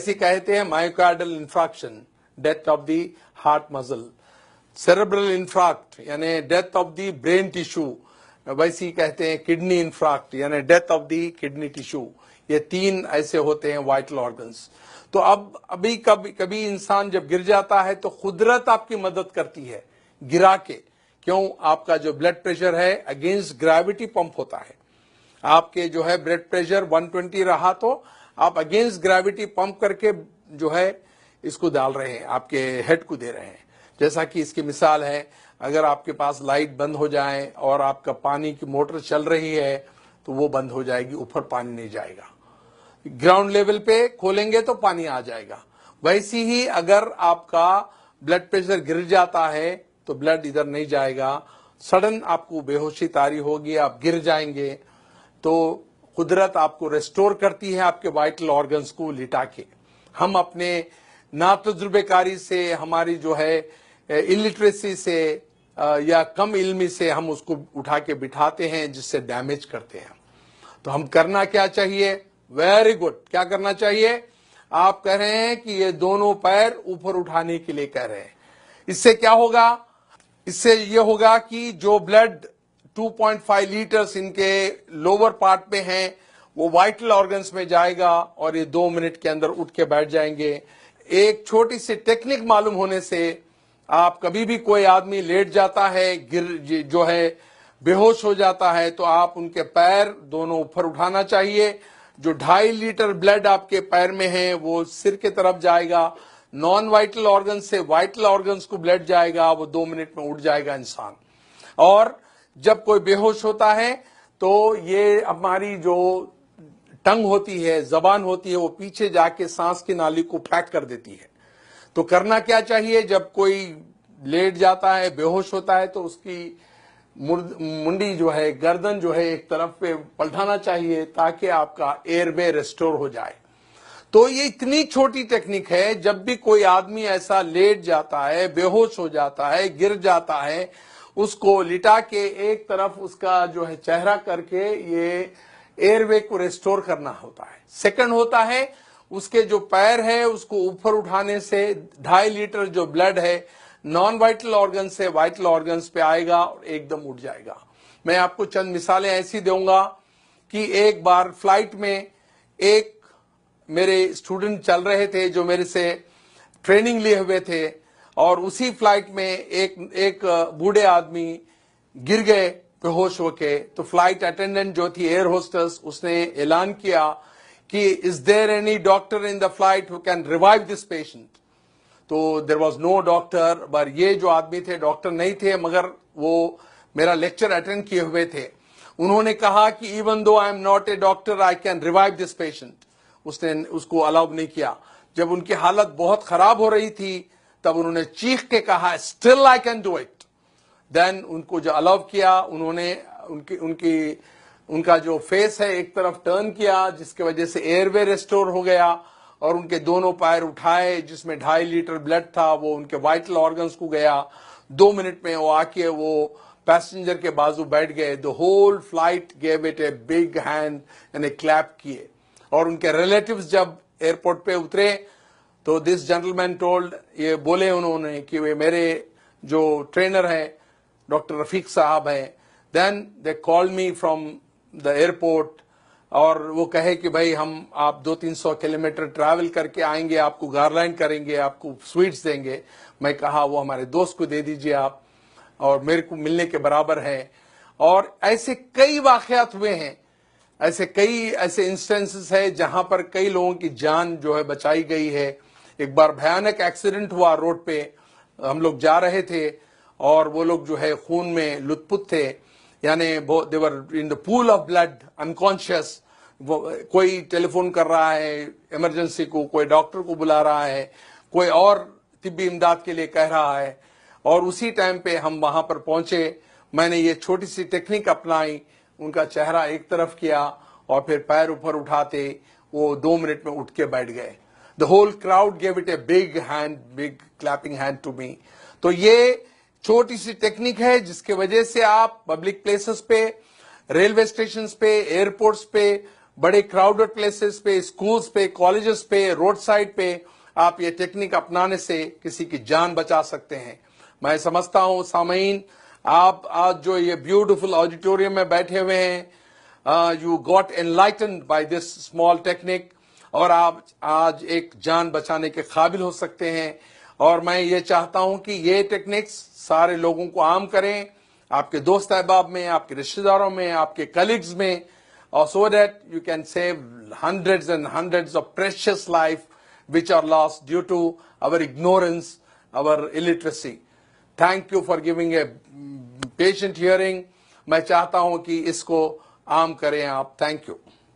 इसे कहते हैं myocardial infarction, death of the heart muscle. Cerebral infarct यानी death of the brain tissue, वैसे ही कहते हैं किडनी इंफ्राक्ट यानी death of the kidney tissue. ये 3 ऐसे होते हैं वाइटल ऑर्गन्स। तो अब अभी कभी इंसान जब गिर जाता है तो कुदरत आपकी मदद करती है गिरा के। क्यों? आपका जो ब्लड प्रेशर है अगेंस्ट ग्रेविटी पंप होता है। आपके जो है ब्लड प्रेशर 120 रहा तो आप अगेंस्ट ग्रेविटी पंप करके जो है इसको डाल रहे हैं, आपके हेड को दे रहे हैं। जैसा कि इसकी मिसाल है, अगर आपके पास लाइट बंद हो जाए और आपका पानी की मोटर चल रही है तो वो बंद हो जाएगी, ऊपर पानी नहीं जाएगा। ग्राउंड लेवल पे खोलेंगे तो पानी आ जाएगा। वैसी ही अगर आपका ब्लड प्रेशर गिर जाता है तो ब्लड इधर नहीं जाएगा, सडन आपको बेहोशी तारी होगी, आप गिर जाएंगे। तो कुदरत आपको रेस्टोर करती है आपके वाइटल ऑर्गन्स को लिटा के। हम अपने नातजुर्बेकारी से, हमारी जो है इलिटरेसी से या कम इल्मी से हम उसको उठा के बिठाते हैं, जिससे डैमेज करते हैं। तो हम करना क्या चाहिए? Very good. क्या करना चाहिए? आप कह रहे हैं कि ये दोनों पैर ऊपर उठाने के लिए कह रहे हैं। इससे क्या होगा? इससे ये होगा कि जो ब्लड 2.5 लीटर्स इनके लोअर पार्ट में हैं वो वाइटल ऑर्गन्स में जाएगा और ये 2 मिनट के अंदर उठ के बैठ जाएंगे। एक छोटी सी टेक्निक मालूम होने से आप कभी भी कोई आदमी लेट जाता है, गिर जो है बेहोश हो जाता है, तो आप उनके पैर दोनों ऊपर उठाना चाहिए। जो 2.5 लीटर ब्लड आपके पैर में है वो सिर के तरफ जाएगा, नॉन वाइटल ऑर्गन से वाइटल ऑर्गन्स को ब्लड जाएगा, वो 2 मिनट में उठ जाएगा इंसान। और जब कोई बेहोश होता है तो ये हमारी जो टंग होती है, जबान होती है, वो पीछे जाके सांस की नाली को पैक कर देती है। तो करना क्या चाहिए? जब कोई लेट जाता है, बेहोश होता है, तो उसकी मुंडी जो है, गर्दन जो है, एक तरफ पे पलटाना चाहिए ताकि आपका एयरवे रेस्टोर हो जाए। तो ये इतनी छोटी टेक्निक है, जब भी कोई आदमी ऐसा लेट जाता है, बेहोश हो जाता है, गिर जाता है, उसको लिटा के एक तरफ उसका जो है चेहरा करके ये एयरवे को रेस्टोर करना होता है। सेकंड होता है उसके जो पैर है उसको ऊपर उठाने से 2.5 लीटर जो ब्लड है नॉन वाइटल ऑर्गन से वाइटल ऑर्गन्स पे आएगा और एकदम उठ जाएगा। मैं आपको चंद मिसालें ऐसी दूंगा कि एक बार फ्लाइट में एक मेरे स्टूडेंट चल रहे थे जो मेरे से ट्रेनिंग लिए हुए थे, और उसी फ्लाइट में एक बूढ़े आदमी गिर गए बेहोश होके। तो फ्लाइट अटेंडेंट जो थी, एयर होस्टेस, उसने ऐलान किया कि is there any doctor in the flight who can revive this patient. तो देयर वाज नो डॉक्टर, पर ये जो आदमी थे डॉक्टर नहीं थे, मगर वो मेरा लेक्चर अटेंड किए हुए थे। उन्होंने कहा कि even though I am not a doctor I can revive this patient. उसने उसको अलाउ नहीं किया। जब उनकी हालत बहुत खराब हो रही थी तब उन्होंने चीख के कहा still I can do it. Then उनको जो अलाउ किया, उन्होंने उनका जो फेस है एक तरफ टर्न किया, जिसकी वजह से एयरवे रेस्टोर हो गया, और उनके दोनों पैर उठाए जिसमें 2.5 लीटर ब्लड था वो उनके वाइटल ऑर्गन्स को गया। 2 मिनट में वो आके वो पैसेंजर के बाजू बैठ गए। The whole flight gave it a big hand and a clap किए। और उनके रिलेटिव्स जब एयरपोर्ट पे उतरे तो दिस जेंटलमैन टोल्ड, ये बोले उन्होंने कि वे मेरे जो ट्रेनर है डॉक्टर रफीक साहब हैं। Then they called me from the airport, और वो कहे कि भाई हम आप 200-300 किलोमीटर ट्रैवल करके आएंगे, आपको गारलैंड करेंगे, आपको स्वीट्स देंगे। मैं कहा वो हमारे दोस्त को दे दीजिए आप, और मेरे को मिलने के बराबर है। और ऐसे कई वाकयात हुए हैं, ऐसे इंस्टेंसेस है जहां पर कई लोगों की जान जो है बचाई गई है। एक बार भयानक एक्सीडेंट हुआ रोड पे, हम लोग जा रहे थे और वो लोग जो है खून में लुत्फुत थे, यानी they were in the pool of blood unconscious. कोई टेलीफोन कर रहा है इमरजेंसी को, कोई डॉक्टर को बुला रहा है, कोई और तिब्बी इमदाद के लिए कह रहा है, और उसी टाइम पे हम वहां पर पहुंचे। मैंने ये छोटी सी टेक्निक अपनाई, उनका चेहरा एक तरफ किया और फिर पैर ऊपर उठाते वो 2 मिनट में उठ के बैठ गए। The whole crowd gave it a big clapping hand to me. तो ये छोटी सी टेक्निक है जिसके वजह से आप पब्लिक प्लेसेस पे, रेलवे स्टेशन पे, एयरपोर्ट्स पे, बड़े क्राउडेड प्लेसेस पे, स्कूल्स पे, कॉलेजेस पे, रोड साइड पे आप ये टेक्निक अपनाने से किसी की जान बचा सकते हैं। मैं समझता हूं सामीन, आप आज जो ये ब्यूटीफुल ऑडिटोरियम में बैठे हुए हैं, you got enlightened by this small technique, और आप आज एक जान बचाने के काबिल हो सकते हैं। और मैं ये चाहता हूं कि ये टेक्निक्स सारे लोगों को आम करें, आपके दोस्त अहबाब में, आपके रिश्तेदारों में, आपके कलीग्स में, और so that you can save hundreds and hundreds of precious life which are lost due to our ignorance, our illiteracy. Thank you for giving a patient hearing. मैं चाहता हूं कि इसको आम करें आप। Thank you.